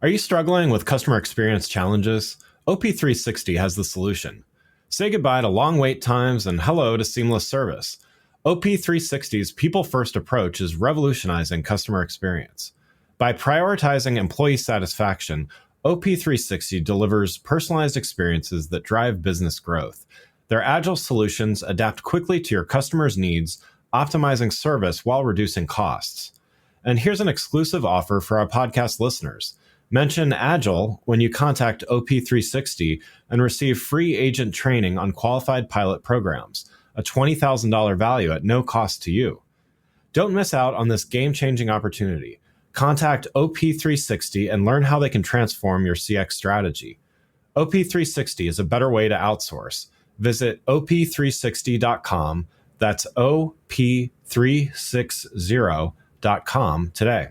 Are you struggling with customer experience challenges? OP360 has the solution. Say goodbye to long wait times and hello to seamless service. OP360's people-first approach is revolutionizing customer experience. By prioritizing employee satisfaction, OP360 delivers personalized experiences that drive business growth. Their agile solutions adapt quickly to your customers' needs, optimizing service while reducing costs. And here's an exclusive offer for our podcast listeners. Mention Agile when you contact OP360 and receive free agent training on qualified pilot programs, a $20,000 value at no cost to you. Don't miss out on this game-changing opportunity. Contact OP360 and learn how they can transform your CX strategy. OP360 is a better way to outsource. Visit op360.com. That's op360.com today.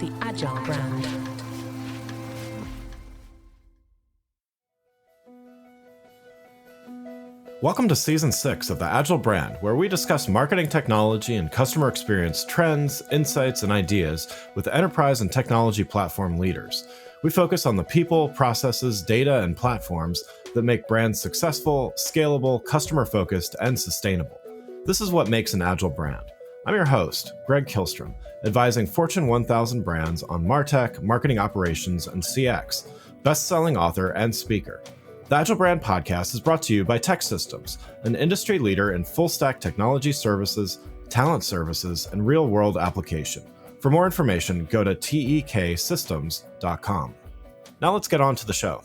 The Agile brand. Welcome to Season 6 of the Agile brand, where we discuss marketing technology and customer experience trends, insights, and ideas with enterprise and technology platform leaders. We focus on the people, processes, data, and platforms that make brands successful, scalable, customer-focused, and sustainable. This is what makes an Agile brand. I'm your host, Greg Kihlstrom, advising Fortune 1000 brands on MarTech, marketing operations, and CX, best-selling author and speaker. The Agile Brand Podcast is brought to you by TechSystems, an industry leader in full-stack technology services, talent services, and real-world application. For more information, go to teksystems.com. Now let's get on to the show.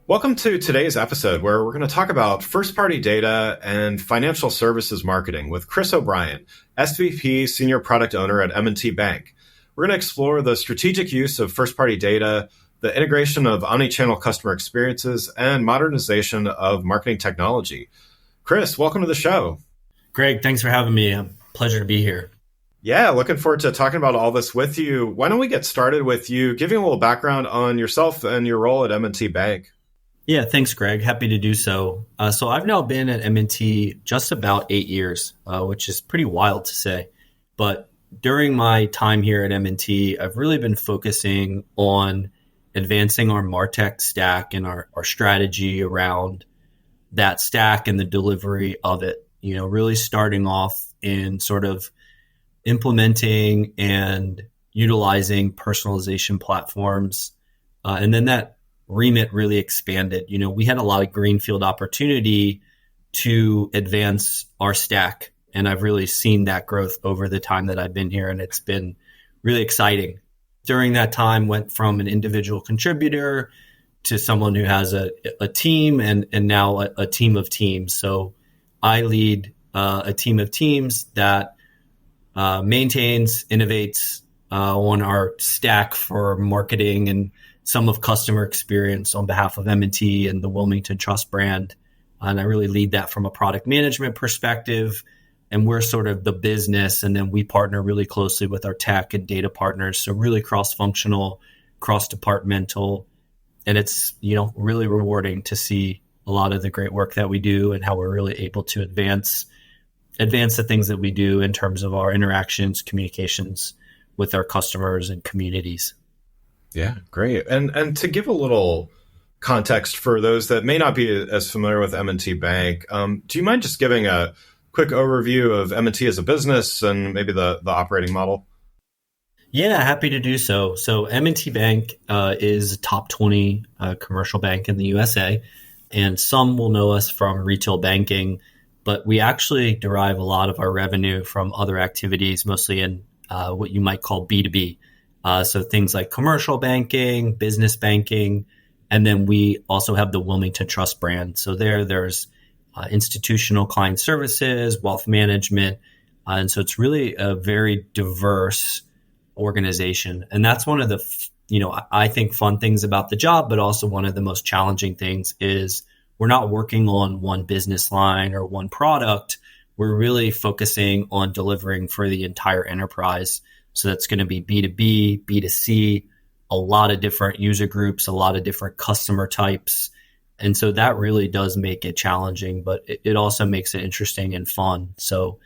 Welcome to today's episode, where we're going to talk about first-party data and financial services marketing with Chris O'Brien, SVP Senior Product Owner at M&T Bank. We're going to explore the strategic use of first-party data, the integration of omnichannel customer experiences, and modernization of marketing technology. Chris, welcome to the show. Greg, thanks for having me. A pleasure to be here. Yeah, looking forward to talking about all this with you. Why don't we get started with you giving a little background on yourself and your role at M&T Bank? Yeah, thanks, Greg. Happy to do so. So I've now been at M&T just about 8 years, which is pretty wild to say. But during my time here at M&T, I've really been focusing on advancing our MarTech stack and our strategy around that stack and the delivery of it. You know, really starting off in sort of implementing and utilizing personalization platforms. And then that remit really expanded. You know, we had a lot of greenfield opportunity to advance our stack. And I've really seen that growth over the time that I've been here. And it's been really exciting. During that time, went from an individual contributor to someone who has a team and now a team of teams. So I lead a team of teams that maintains, innovates on our stack for marketing and some of customer experience on behalf of M&T and the Wilmington Trust brand. And I really lead that from a product management perspective. And we're sort of the business, and then we partner really closely with our tech and data partners. So really cross-functional, cross-departmental. And it's, you know, really rewarding to see a lot of the great work that we do and how we're really able to advance the things that we do in terms of our interactions, communications with our customers and communities. Yeah, great. And to give a little context for those that may not be as familiar with M&T Bank, do you mind just giving a quick overview of M&T as a business and maybe the operating model? Yeah, happy to do so. So M&T Bank is a top 20 commercial bank in the USA, and some will know us from retail banking, but we actually derive a lot of our revenue from other activities, mostly in what you might call B2B. So things like commercial banking, business banking, and then we also have the Wilmington Trust brand. So there's institutional client services, wealth management. And so it's really a very diverse organization. And that's one of the, I think fun things about the job, but also one of the most challenging things is we're not working on one business line or one product. We're really focusing on delivering for the entire enterprise. So that's going to be B2B, B2C, a lot of different user groups, a lot of different customer types. And so that really does make it challenging, but it also makes it interesting and fun. So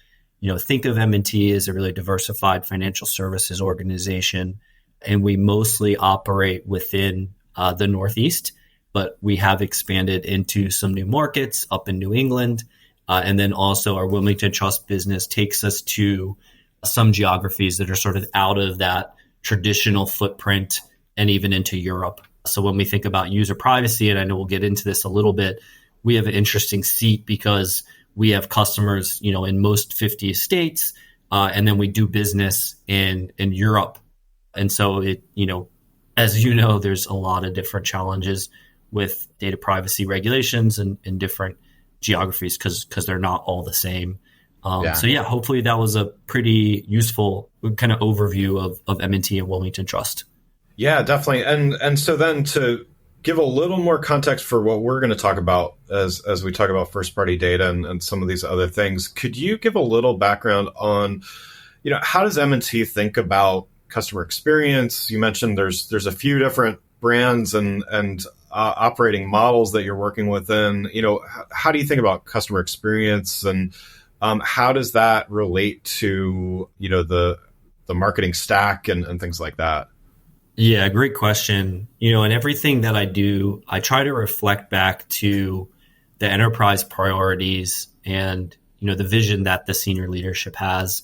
think of M&T as a really diversified financial services organization, and we mostly operate within the Northeast, but we have expanded into some new markets up in New England. And then also our Wilmington Trust business takes us to some geographies that are sort of out of that traditional footprint and even into Europe. So when we think about user privacy, and I know we'll get into this a little bit, we have an interesting seat because we have customers, in most 50 states, and then we do business in Europe. And so as you know, there's a lot of different challenges with data privacy regulations in different geographies because they're not all the same. So hopefully that was a pretty useful kind of overview of M&T and Wilmington Trust. Yeah, definitely. And so then to give a little more context for what we're going to talk about as we talk about first party data and some of these other things, could you give a little background on, how does M&T think about customer experience? You mentioned there's a few different brands and operating models that you're working within. How do you think about customer experience, and how does that relate to the marketing stack and things like that? Yeah, great question. In everything that I do, I try to reflect back to the enterprise priorities and the vision that the senior leadership has.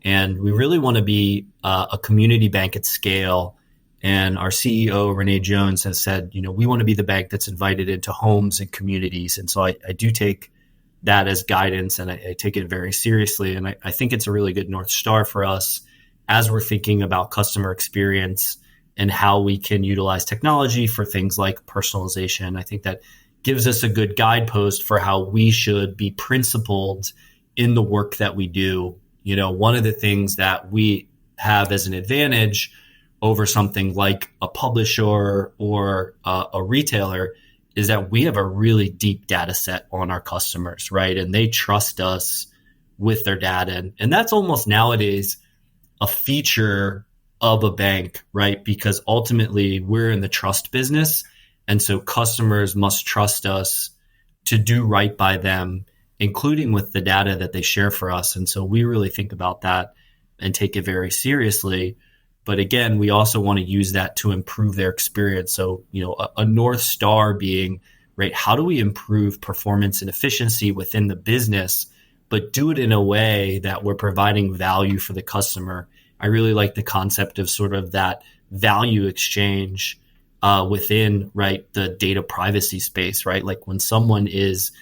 And we really want to be a community bank at scale. And our CEO, Renee Jones, has said, we want to be the bank that's invited into homes and communities. And so I do take that as guidance, and I take it very seriously. And I think it's a really good North Star for us as we're thinking about customer experience and how we can utilize technology for things like personalization. I think that gives us a good guidepost for how we should be principled in the work that we do. One of the things that we have as an advantage over something like a publisher or a retailer is that we have a really deep data set on our customers, right? And they trust us with their data. And that's almost nowadays a feature of a bank, right? Because ultimately we're in the trust business. And so customers must trust us to do right by them, including with the data that they share for us. And so we really think about that and take it very seriously. But again, we also want to use that to improve their experience. So, a North Star being, right, how do we improve performance and efficiency within the business, but do it in a way that we're providing value for the customer? I really like the concept of sort of that value exchange within, right, the data privacy space, right? Like when someone is,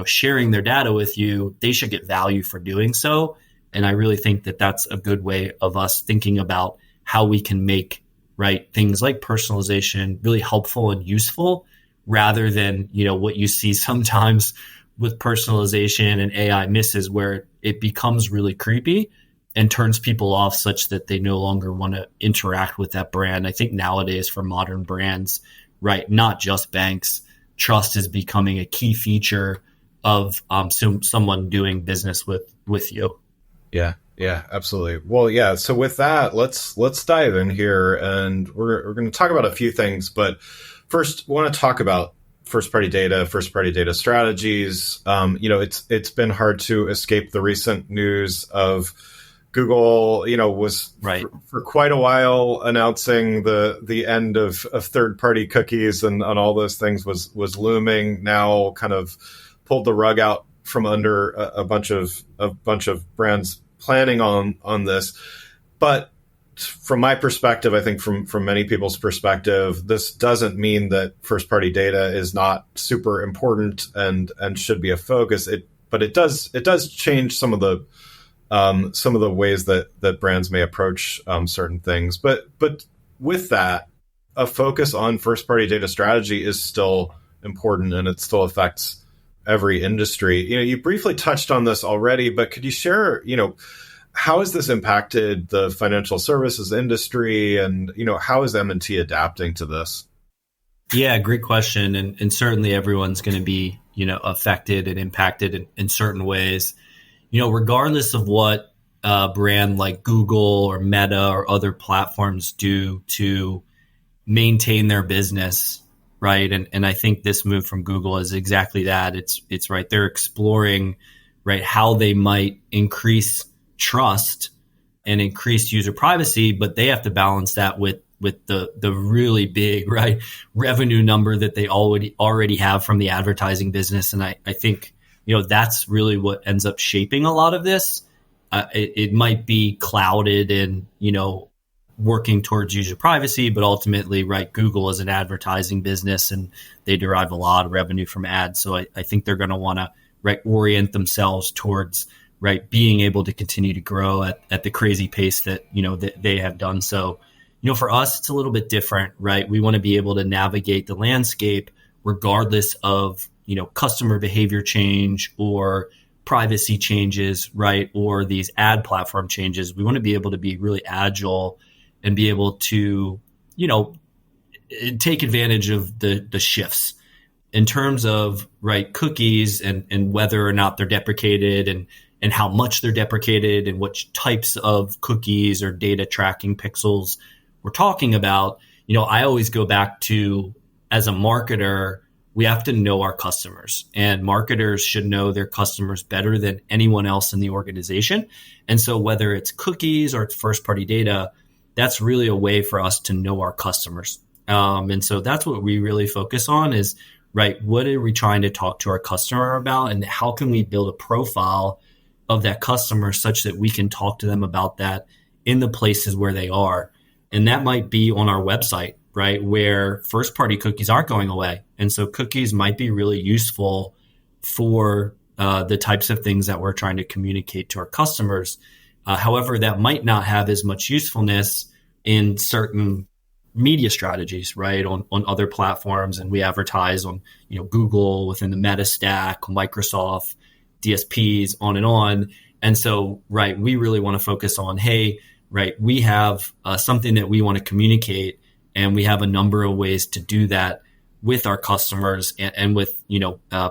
sharing their data with you, they should get value for doing so. And I really think that that's a good way of us thinking about how we can make, right, things like personalization really helpful and useful, rather than, what you see sometimes with personalization and AI misses, where it becomes really creepy and turns people off such that they no longer want to interact with that brand. I think nowadays for modern brands, right, not just banks, trust is becoming a key feature of someone doing business with you. Yeah, absolutely. Well, yeah. So with that, let's dive in here, and we're going to talk about a few things. But first, I want to talk about first party data strategies. It's been hard to escape the recent news of Google, was right for quite a while announcing the end of third party cookies and all those things was looming. Now kind of pulled the rug out from under a bunch of brands planning on this. But from my perspective, I think from many people's perspective, this doesn't mean that first party data is not super important and should be a focus. But it does change some of the ways that brands may approach certain things. But with that, a focus on first party data strategy is still important, and it still affects every industry. You briefly touched on this already, but could you share, how has this impacted the financial services industry, and, how is M&T adapting to this? Yeah, great question. And certainly everyone's going to be, affected and impacted in certain ways. Regardless of what a brand like Google or Meta or other platforms do to maintain their business, right? And I think this move from Google is exactly that. It's right. They're exploring, right, how they might increase trust and increased user privacy, but they have to balance that with the really big, right, revenue number that they already have from the advertising business. And I think, that's really what ends up shaping a lot of this. It might be clouded in, working towards user privacy, but ultimately, right, Google is an advertising business and they derive a lot of revenue from ads. So I think they're going to want to, right, orient themselves towards, right, being able to continue to grow at the crazy pace that, that they have done. So, for us, it's a little bit different, right? We want to be able to navigate the landscape regardless of, customer behavior change or privacy changes, right? Or these ad platform changes. We want to be able to be really agile and be able to, take advantage of the shifts in terms of, right, cookies and whether or not they're deprecated and how much they're deprecated and which types of cookies or data tracking pixels we're talking about. I always go back to, as a marketer, we have to know our customers, and marketers should know their customers better than anyone else in the organization. And so whether it's cookies or it's first party data, that's really a way for us to know our customers. And so that's what we really focus on is, right, what are we trying to talk to our customer about, and how can we build a profile of that customer such that we can talk to them about that in the places where they are. And that might be on our website, right, where first party cookies aren't going away. And so cookies might be really useful for the types of things that we're trying to communicate to our customers. However, that might not have as much usefulness in certain media strategies, right, on other platforms. And we advertise on, Google, within the Meta stack, Microsoft, DSPs, on and on. And so, right, we really want to focus on, hey, right, we have something that we want to communicate, and we have a number of ways to do that with our customers and with,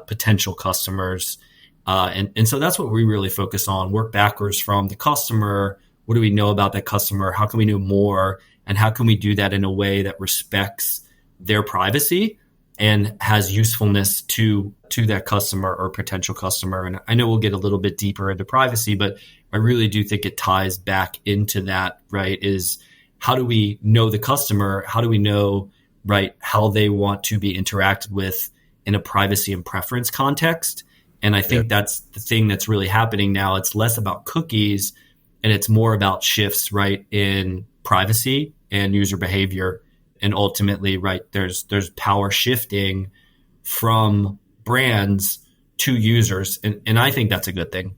potential customers. And so that's what we really focus on, work backwards from the customer. What do we know about that customer? How can we know more? And how can we do that in a way that respects their privacy and has usefulness to that customer or potential customer? And I know we'll get a little bit deeper into privacy, but I really do think it ties back into that, right? Is how do we know the customer? How do we know, right, how they want to be interacted with in a privacy and preference context? And I think that's the thing that's really happening now. It's less about cookies and it's more about shifts, right, in privacy and user behavior. And ultimately, right, there's power shifting from brands to users. And I think that's a good thing.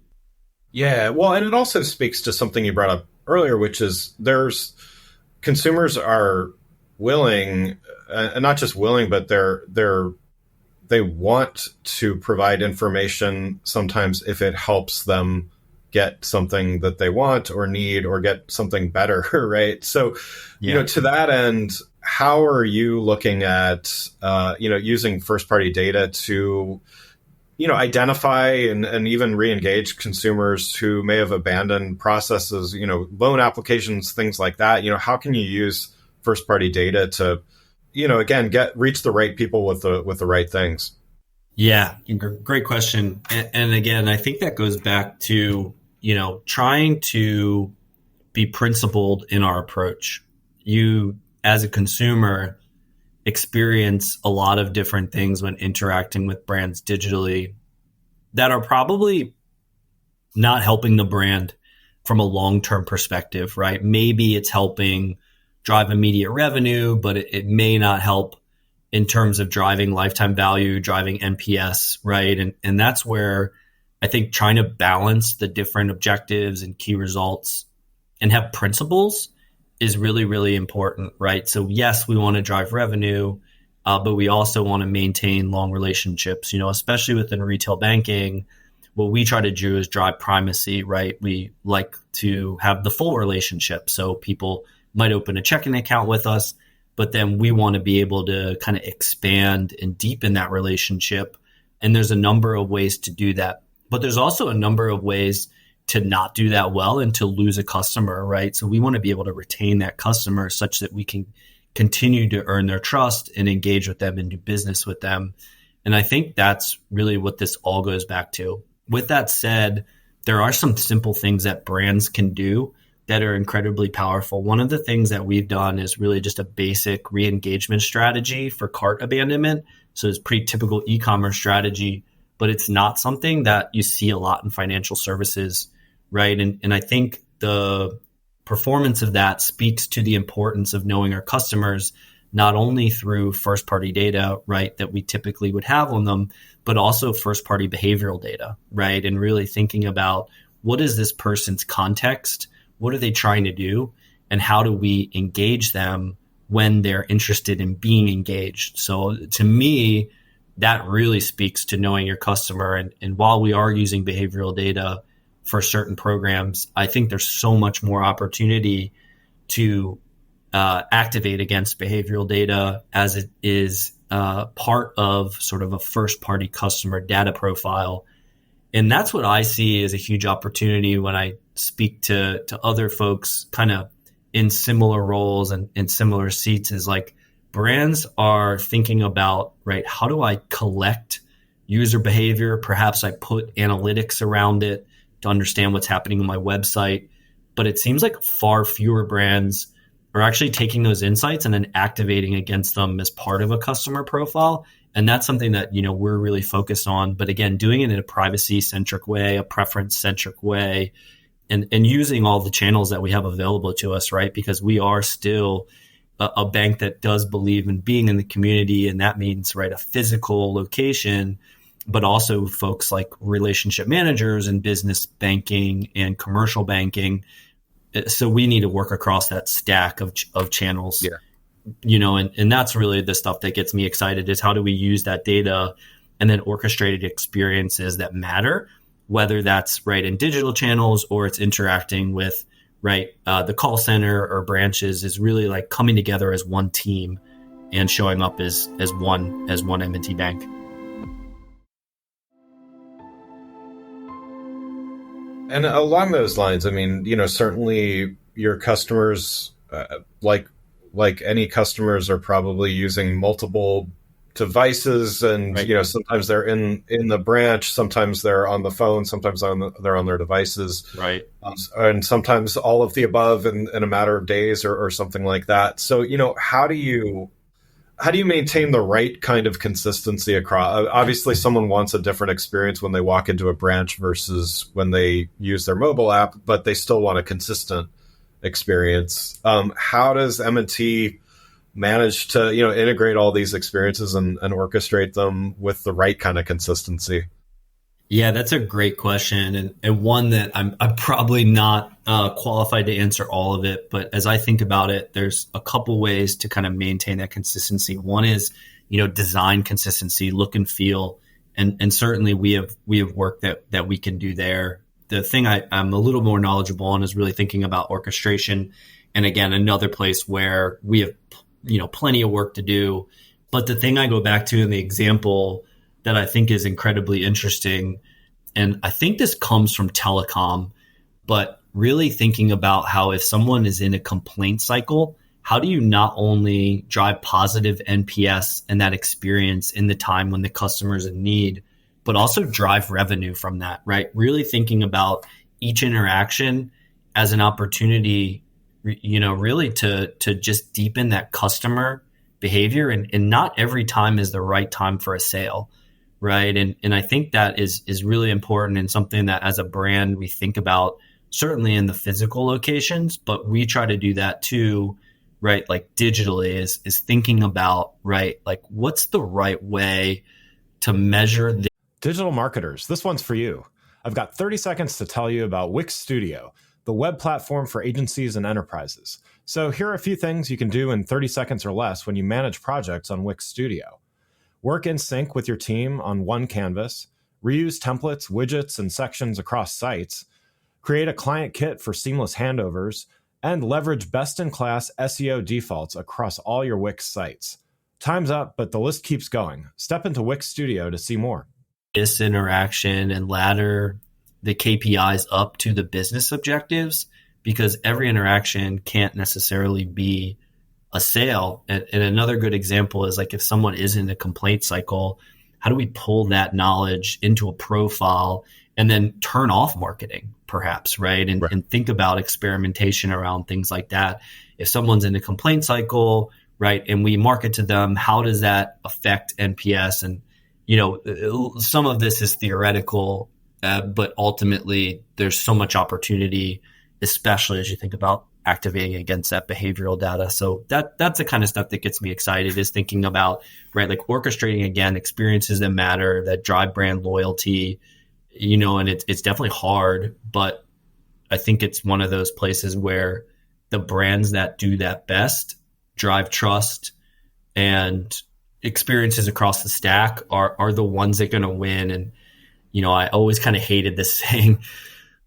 Yeah, well, and it also speaks to something you brought up earlier, which is consumers are willing, and not just willing, but they want to provide information sometimes if it helps them get something that they want or need or get something better, right? So, to that end, how are you looking at, using first-party data to, identify and even re-engage consumers who may have abandoned processes, loan applications, things like that? How can you use first-party data to, again, reach the right people with the right things? Yeah, great question. And again, I think that goes back to, trying to be principled in our approach. You, as a consumer, experience a lot of different things when interacting with brands digitally that are probably not helping the brand from a long-term perspective, right? Maybe it's helping drive immediate revenue, but it may not help in terms of driving lifetime value, driving NPS, right? And that's where I think trying to balance the different objectives and key results and have principles is really, really important, right? So yes, we want to drive revenue, but we also want to maintain long relationships, especially within retail banking. What we try to do is drive primacy, right? We like to have the full relationship. So people might open a checking account with us, but then we want to be able to kind of expand and deepen that relationship. And there's a number of ways to do that. But there's also a number of ways to not do that well and to lose a customer, right? So we want to be able to retain that customer such that we can continue to earn their trust and engage with them and do business with them. And I think that's really what this all goes back to. With that said, there are some simple things that brands can do that are incredibly powerful. One of the things that we've done is really just a basic re-engagement strategy for cart abandonment. So it's pretty typical e-commerce strategy, but it's not something that you see a lot in financial services, right? And I think the performance of that speaks to the importance of knowing our customers, not only through first-party data, right, that we typically would have on them, but also first-party behavioral data, right? And really thinking about what is this person's context, what are they trying to do, and how do we engage them when they're interested in being engaged. So to me, that really speaks to knowing your customer. And while we are using behavioral data for certain programs, I think there's so much more opportunity to activate against behavioral data as it is part of sort of a first party customer data profile. And that's what I see as a huge opportunity when I speak to other folks kind of in similar roles and in similar seats, is like brands are thinking about, right, how do I collect user behavior? Perhaps I put analytics around it to understand what's happening on my website. But it seems like far fewer brands are actually taking those insights and then activating against them as part of a customer profile. And that's something that, we're really focused on. But again, doing it in a privacy-centric way, a preference-centric way, and using all the channels that we have available to us, right? Because we are still a bank that does believe in being in the community. And that means, right, a physical location, but also folks like relationship managers and business banking and commercial banking. So we need to work across that stack of channels. Yeah. And that's really the stuff that gets me excited, is how do we use that data and then orchestrated experiences that matter, whether that's right in digital channels or it's interacting with the call center or branches, is really like coming together as one team and showing up as one M&T Bank. And along those lines, I mean, certainly your customers, like any customers, are probably using multiple devices, and right. Sometimes they're in the branch, sometimes they're on the phone, sometimes they're on their devices, right? And sometimes all of the above in a matter of days or something like that. So how do you maintain the right kind of consistency across? Obviously, someone wants a different experience when they walk into a branch versus when they use their mobile app, but they still want a consistent experience. How does M&T manage to integrate all these experiences and orchestrate them with the right kind of consistency? Yeah, that's a great question, and one that I'm probably not qualified to answer all of it. But as I think about it, there's a couple ways to kind of maintain that consistency. One is, design consistency, look and feel, and certainly we have work that we can do there. The thing I'm a little more knowledgeable on is really thinking about orchestration, and again, another place where we have plenty of work to do. But the thing I go back to in the example that I think is incredibly interesting, and I think this comes from telecom, but really thinking about how if someone is in a complaint cycle, how do you not only drive positive NPS and that experience in the time when the customer is in need, but also drive revenue from that, right? Really thinking about each interaction as an opportunity, really to just deepen that customer behavior. And not every time is the right time for a sale, right? And I think that is really important, and something that as a brand we think about, certainly in the physical locations, but we try to do that too, right? Like digitally is thinking about, right, like what's the right way to measure the digital marketers. This one's for you. I've got 30 seconds to tell you about Wix Studio, the web platform for agencies and enterprises. So here are a few things you can do in 30 seconds or less when you manage projects on Wix Studio. Work in sync with your team on one canvas, reuse templates, widgets, and sections across sites, create a client kit for seamless handovers, and leverage best-in-class SEO defaults across all your Wix sites. Time's up, but the list keeps going. Step into Wix Studio to see more. This interaction and ladder the KPIs up to the business objectives, because every interaction can't necessarily be a sale. And another good example is like if someone is in a complaint cycle, how do we pull that knowledge into a profile and then turn off marketing perhaps, right? And think about experimentation around things like that. If someone's in a complaint cycle, right, and we market to them, how does that affect NPS? And, some of this is theoretical, but ultimately there's so much opportunity, especially as you think about activating against that behavioral data. So that's the kind of stuff that gets me excited, is thinking about, right, like orchestrating, again, experiences that matter, that drive brand loyalty, and it's definitely hard, but I think it's one of those places where the brands that do that best drive trust and experiences across the stack are the ones that are going to win. And, I always kind of hated this saying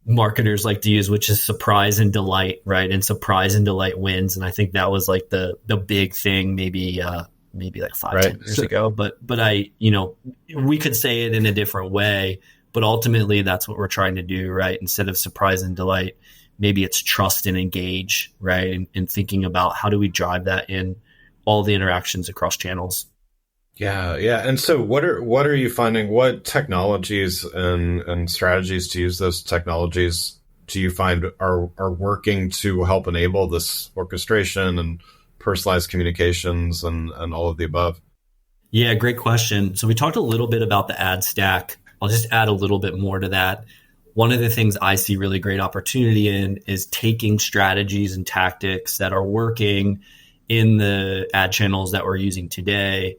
marketers like to use, which is surprise and delight, right? And surprise and delight wins. And I think that was like the big thing, maybe like 5-10 years ago. But we could say it in a different way, but ultimately that's what we're trying to do, right? Instead of surprise and delight, maybe it's trust and engage, right? And thinking about how do we drive that in all the interactions across channels. Yeah. And so what are you finding? What technologies and strategies to use those technologies do you find are working to help enable this orchestration and personalized communications and all of the above? Yeah, great question. So we talked a little bit about the ad stack. I'll just add a little bit more to that. One of the things I see really great opportunity in is taking strategies and tactics that are working in the ad channels that we're using today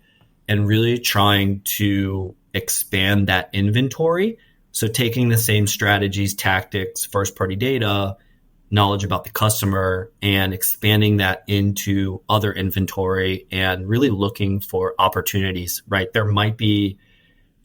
and really trying to expand that inventory. So taking the same strategies, tactics, first-party data, knowledge about the customer, and expanding that into other inventory and really looking for opportunities, right? There might be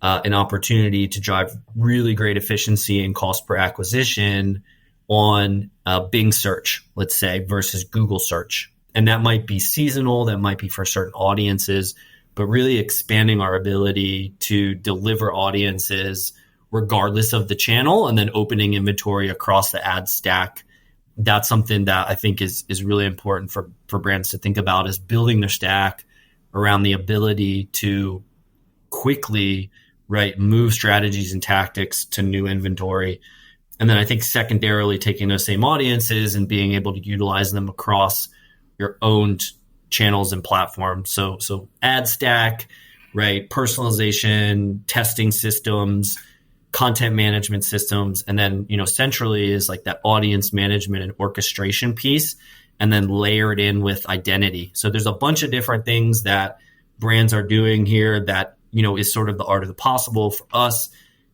an opportunity to drive really great efficiency and cost per acquisition on Bing search, let's say, versus Google search. And that might be seasonal, that might be for certain audiences, but really expanding our ability to deliver audiences regardless of the channel, and then opening inventory across the ad stack. That's something that I think is really important for brands to think about, is building their stack around the ability to quickly, right, move strategies and tactics to new inventory. And then I think secondarily, taking those same audiences and being able to utilize them across your own channels and platforms. So ad stack, right, personalization, testing systems, content management systems, and then, centrally is like that audience management and orchestration piece, and then layer it in with identity. So there's a bunch of different things that brands are doing here that, is sort of the art of the possible. For us,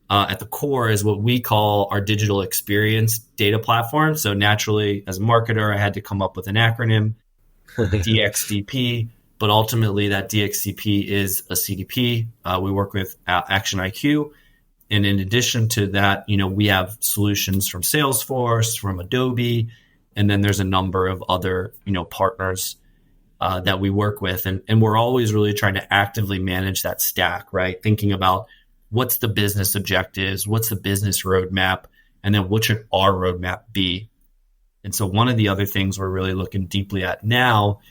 at the core is what we call our digital experience data platform. So naturally, as a marketer, I had to come up with an acronym, DXDP, but ultimately that DXDP is a CDP. We work with Action IQ. And in addition to that, we have solutions from Salesforce, from Adobe, and then there's a number of other, partners that we work with. And we're always really trying to actively manage that stack, right? Thinking about what's the business objectives, what's the business roadmap, and then what should our roadmap be? And so one of the other things we're really looking deeply at now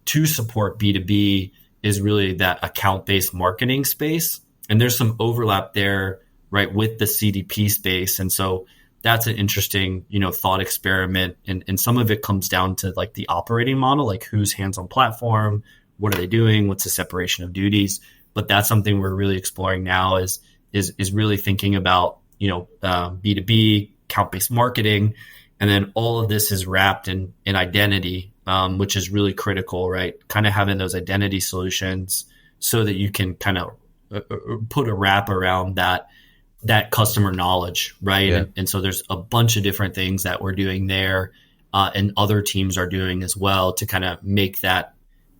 to support B2B is really that account-based marketing space. And there's some overlap there, right, with the CDP space. And so that's an interesting, thought experiment. And some of it comes down to like the operating model, like who's hands on platform, what are they doing, what's the separation of duties. But that's something we're really exploring now is really thinking about, B2B, account-based marketing. And then all of this is wrapped in identity, which is really critical, right? Kind of having those identity solutions so that you can kind of put a wrap around that customer knowledge, right? Yeah. And so there's a bunch of different things that we're doing there, and other teams are doing as well to kind of make that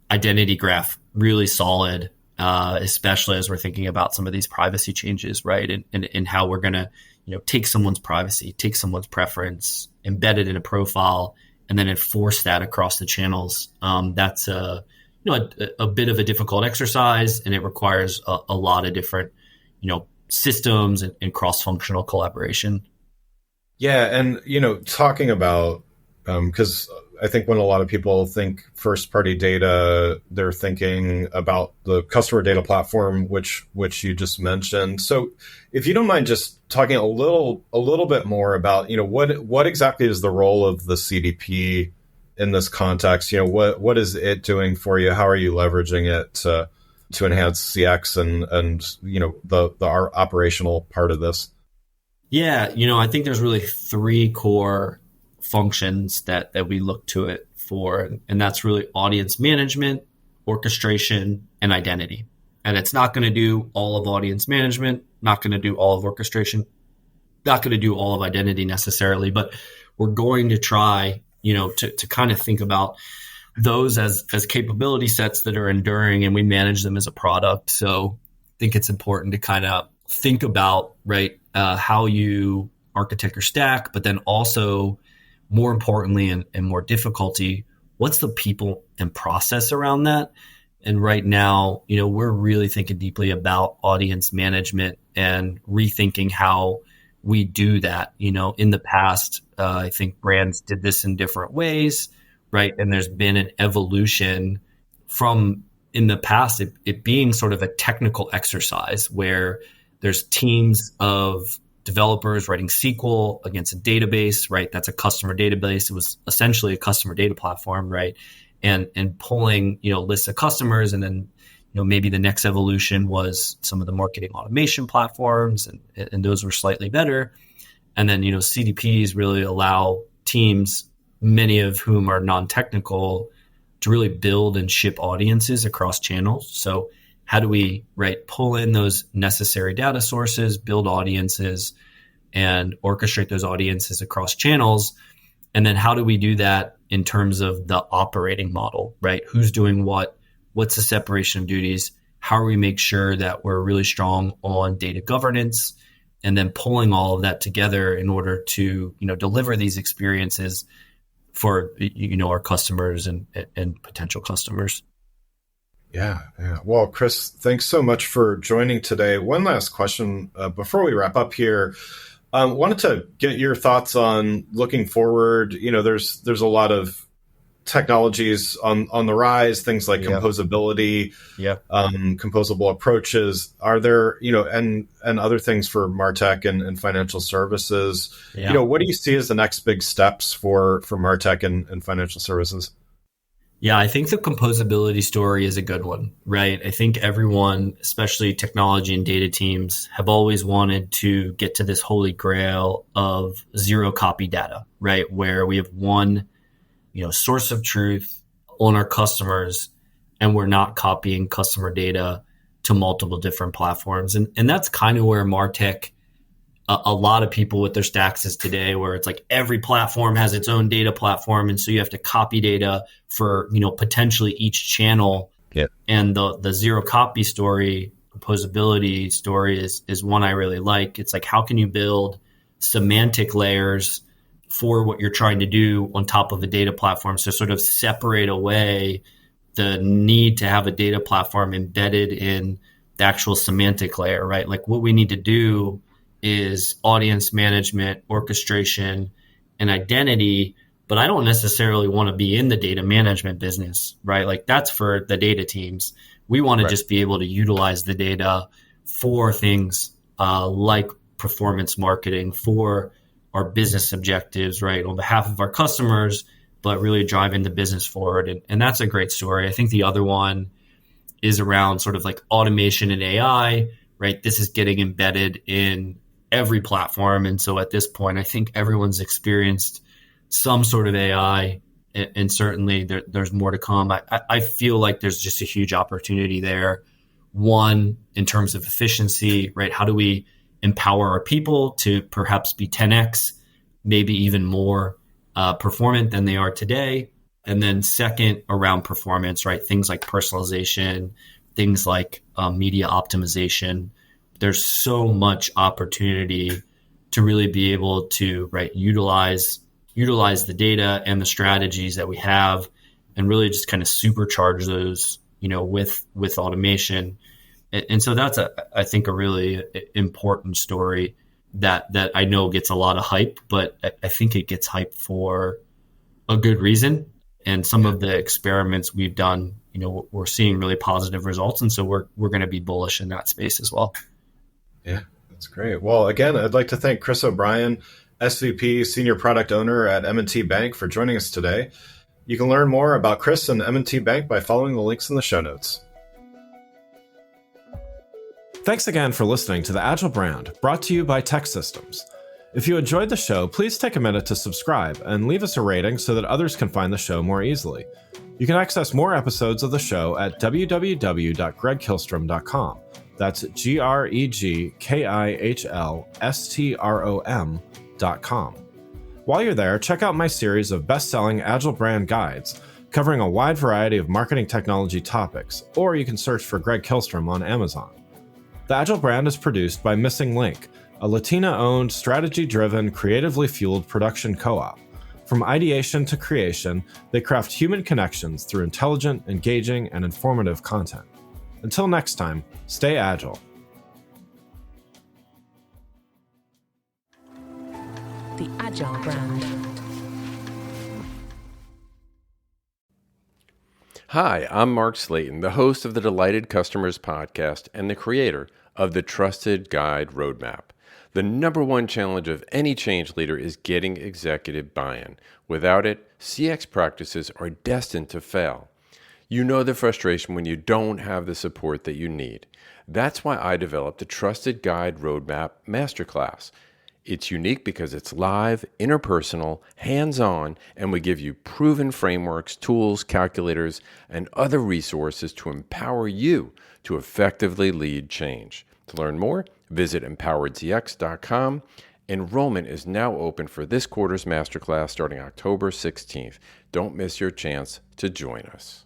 identity graph really solid, especially as we're thinking about some of these privacy changes, right? And how we're going to, take someone's privacy, take someone's preference, embed it in a profile, and then enforce that across the channels. That's a bit of a difficult exercise, and it requires a lot of different, systems and cross-functional collaboration. Yeah. And, talking about, because I think when a lot of people think first party data, they're thinking about the customer data platform, which you just mentioned. So if you don't mind just talking a little bit more about, what exactly is the role of the CDP in this context? What is it doing for you? How are you leveraging it to enhance CX and our operational part of this? Yeah, I think there's really three core functions that we look to it for, and that's really audience management, orchestration, and identity. And it's not going to do all of audience management, not going to do all of orchestration, not going to do all of identity necessarily, but we're going to try, to kind of think about those as capability sets that are enduring, and we manage them as a product. So I think it's important to kind of think about, right, how you architect your stack, but then also more importantly and more difficulty, what's the people and process around that? And right now, we're really thinking deeply about audience management and rethinking how we do that. In the past, I think brands did this in different ways, right? And there's been an evolution from in the past, it being sort of a technical exercise where there's teams of developers writing SQL against a database, right? That's a customer database. It was essentially a customer data platform, right? And pulling, lists of customers. And then, maybe the next evolution was some of the marketing automation platforms, and those were slightly better. And then, CDPs really allow teams, many of whom are non-technical, to really build and ship audiences across channels. So how do we, pull in those necessary data sources, build audiences, and orchestrate those audiences across channels? And then how do we do that in terms of the operating model, right? Who's doing what? What's the separation of duties? How do we make sure that we're really strong on data governance? And then pulling all of that together in order to, deliver these experiences for, our customers and potential customers. Yeah. Well, Chris, thanks so much for joining today. One last question before we wrap up here. Wanted to get your thoughts on looking forward. There's a lot of technologies on the rise, things like composability, composable approaches. Are there, and other things for MarTech and financial services? What do you see as the next big steps for MarTech and financial services? Yeah, I think the composability story is a good one, right? I think everyone, especially technology and data teams, have always wanted to get to this holy grail of zero copy data, right? Where we have one, source of truth on our customers, and we're not copying customer data to multiple different platforms. And that's kind of where MarTech, a lot of people with their stacks is today, where it's like every platform has its own data platform. And so you have to copy data for, potentially each channel. Yeah. And the zero copy story, composability story is one I really like. It's like, how can you build semantic layers for what you're trying to do on top of a data platform? So sort of separate away the need to have a data platform embedded in the actual semantic layer, right? Like what we need to do is audience management, orchestration, and identity, but I don't necessarily want to be in the data management business, right? Like that's for the data teams. We want to just be able to utilize the data for things like performance marketing, for our business objectives, right, on behalf of our customers, but really driving the business forward. And that's a great story. I think the other one is around sort of like automation and AI, right? This is getting embedded in every platform. And so at this point, I think everyone's experienced some sort of AI, and certainly there's more to come. I feel like there's just a huge opportunity there. One, in terms of efficiency, right? How do we empower our people to perhaps be 10x, maybe even more performant than they are today? And then second, around performance, right? Things like personalization, things like media optimization. There's so much opportunity to really be able to utilize the data and the strategies that we have, and really just kind of supercharge those, with automation. And so that's I think a really important story that I know gets a lot of hype, but I think it gets hype for a good reason. And some of the experiments we've done, we're seeing really positive results. And so we're going to be bullish in that space as well. Yeah, that's great. Well, again, I'd like to thank Chris O'Brien, SVP, Senior Product Owner at M&T Bank, for joining us today. You can learn more about Chris and M&T Bank by following the links in the show notes. Thanks again for listening to the Agile Brand, brought to you by Tech Systems. If you enjoyed the show, please take a minute to subscribe and leave us a rating so that others can find the show more easily. You can access more episodes of the show at www.gregkillstrom.com. That's GregKihlstrom.com. While you're there, check out my series of best-selling Agile Brand guides covering a wide variety of marketing technology topics, or you can search for Greg Kihlstrom on Amazon. The Agile Brand is produced by Missing Link, a Latina-owned, strategy-driven, creatively fueled production co-op. From ideation to creation, they craft human connections through intelligent, engaging, and informative content. Until next time, stay agile. The Agile Brand. Hi, I'm Mark Slayton, the host of the Delighted Customers podcast and the creator of the Trusted Guide Roadmap. The number one challenge of any change leader is getting executive buy-in. Without it, CX practices are destined to fail. You know the frustration when you don't have the support that you need. That's why I developed the Trusted Guide Roadmap Masterclass. It's unique because it's live, interpersonal, hands-on, and we give you proven frameworks, tools, calculators, and other resources to empower you to effectively lead change. To learn more, visit empoweredcx.com. Enrollment is now open for this quarter's masterclass starting October 16th. Don't miss your chance to join us.